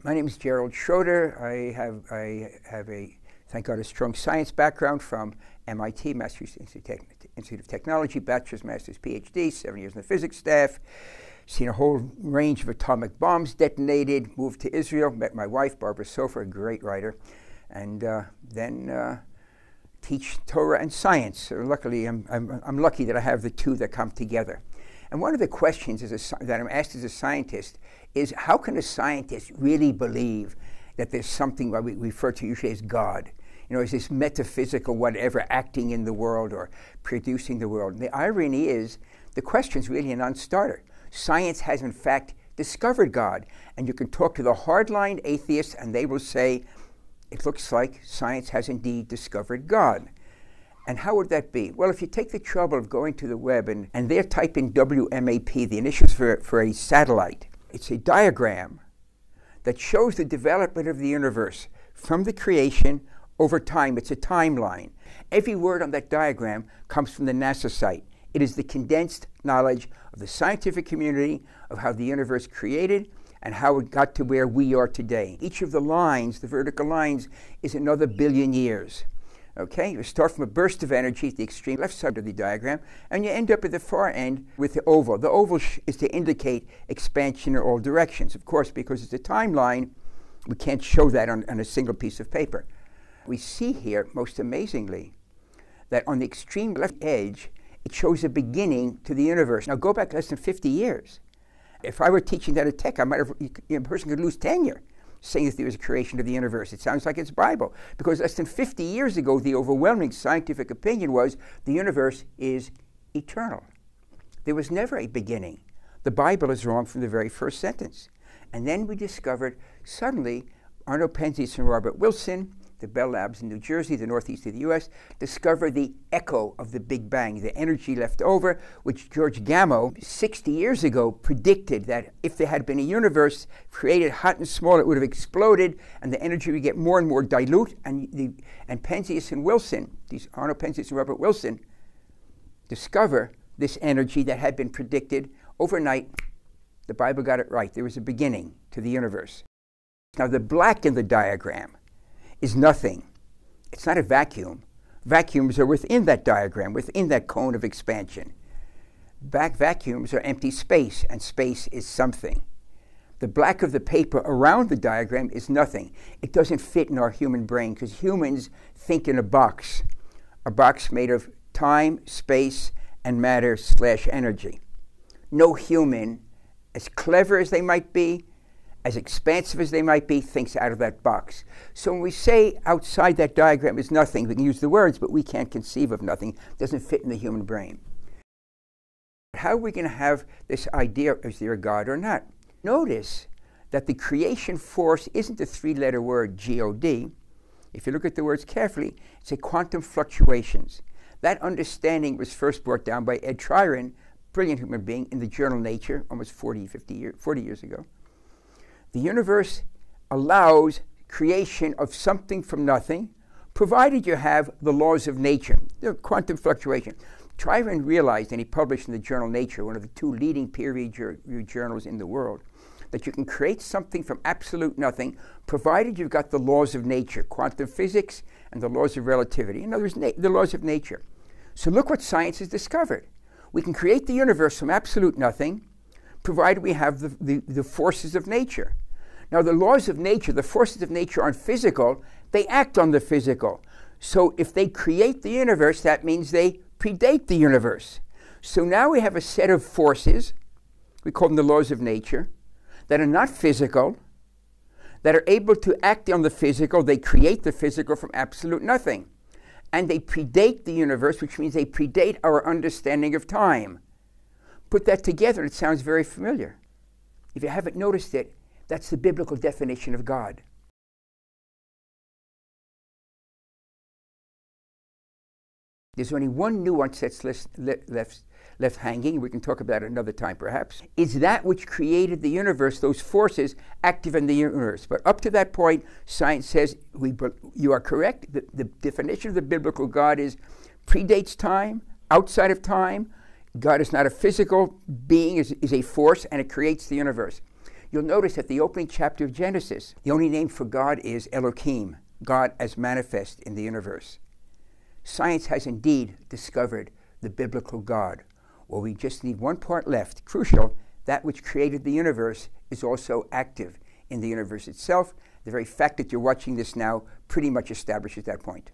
My name is Gerald Schroeder. I have a, thank God, a strong science background from MIT, Massachusetts Institute of Technology, bachelor's, master's, PhD, 7 years in the physics staff, seen a whole range of atomic bombs detonated, moved to Israel, met my wife, Barbara Sofer, a great writer, and then teach Torah and science. So luckily, I'm lucky that I have the two that come together. And one of the questions that I'm asked as a scientist is, how can a scientist really believe that there's something what we refer to usually as God? You know, is this metaphysical whatever acting in the world or producing the world? And the irony is, the question's really a non-starter. Science has in fact discovered God. And you can talk to the hardline atheists and they will say, it looks like science has indeed discovered God. And how would that be? Well, if you take the trouble of going to the web and there type in WMAP, the initials for a satellite, it's a diagram that shows the development of the universe from the creation over time. It's a timeline. Every word on that diagram comes from the NASA site. It is the condensed knowledge of the scientific community of how the universe created and how it got to where we are today. Each of the lines, the vertical lines, is another billion years. Okay, you start from a burst of energy at the extreme left side of the diagram, and you end up at the far end with the oval. The oval is to indicate expansion in all directions. Of course, because it's a timeline, we can't show that on a single piece of paper. We see here, most amazingly, that on the extreme left edge, it shows a beginning to the universe. Now go back less than 50 years. If I were teaching that at Tech, a person could lose tenure saying that there was a creation of the universe. It sounds like it's Bible, because less than 50 years ago, the overwhelming scientific opinion was the universe is eternal. There was never a beginning. The Bible is wrong from the very first sentence. And then we discovered, suddenly, Arno Penzias and Robert Wilson, the Bell Labs in New Jersey, the northeast of the US, discovered the echo of the Big Bang, the energy left over, which George Gamow, 60 years ago, predicted that if there had been a universe created hot and small, it would have exploded, and the energy would get more and more dilute, and Penzias and Wilson, these Arno Penzias and Robert Wilson, discover this energy that had been predicted overnight. The Bible got it right. There was a beginning to the universe. Now, the black in the diagram is nothing. It's not a vacuum. Vacuums are within that diagram, within that cone of expansion. Vacuums are empty space, and space is something. The black of the paper around the diagram is nothing. It doesn't fit in our human brain, because humans think in a box made of time, space, and matter/energy. No human, as clever as they might be, as expansive as they might be, thinks out of that box. So when we say outside that diagram is nothing, we can use the words, but we can't conceive of nothing. It doesn't fit in the human brain. How are we going to have this idea, is there a God or not? Notice that the creation force isn't a three-letter word, G-O-D. If you look at the words carefully, it's a quantum fluctuations. That understanding was first brought down by Ed Tryon, brilliant human being, in the journal Nature, almost 40 years ago. The universe allows creation of something from nothing, provided you have the laws of nature, the quantum fluctuation. Tryon realized, and he published in the journal Nature, one of the two leading peer-reviewed journals in the world, that you can create something from absolute nothing, provided you've got the laws of nature, quantum physics and the laws of relativity. In other words, the laws of nature. So look what science has discovered. We can create the universe from absolute nothing, provided we have the forces of nature. Now, the laws of nature, the forces of nature aren't physical, they act on the physical. So if they create the universe, that means they predate the universe. So now we have a set of forces, we call them the laws of nature, that are not physical, that are able to act on the physical. They create the physical from absolute nothing. And they predate the universe, which means they predate our understanding of time. Put that together, it sounds very familiar. If you haven't noticed it, that's the biblical definition of God. There's only one nuance that's left hanging. We can talk about it another time, perhaps. Is that which created the universe, those forces active in the universe. But up to that point, science says you are correct. The definition of the biblical God is predates time, outside of time. God is not a physical being, is a force, and it creates the universe. you'll notice that the opening chapter of Genesis, the only name for God is Elohim, God as manifest in the universe. Science has indeed discovered the biblical God. Well, we just need one part left, crucial. That which created the universe is also active in the universe itself. The very fact that you're watching this now pretty much establishes that point.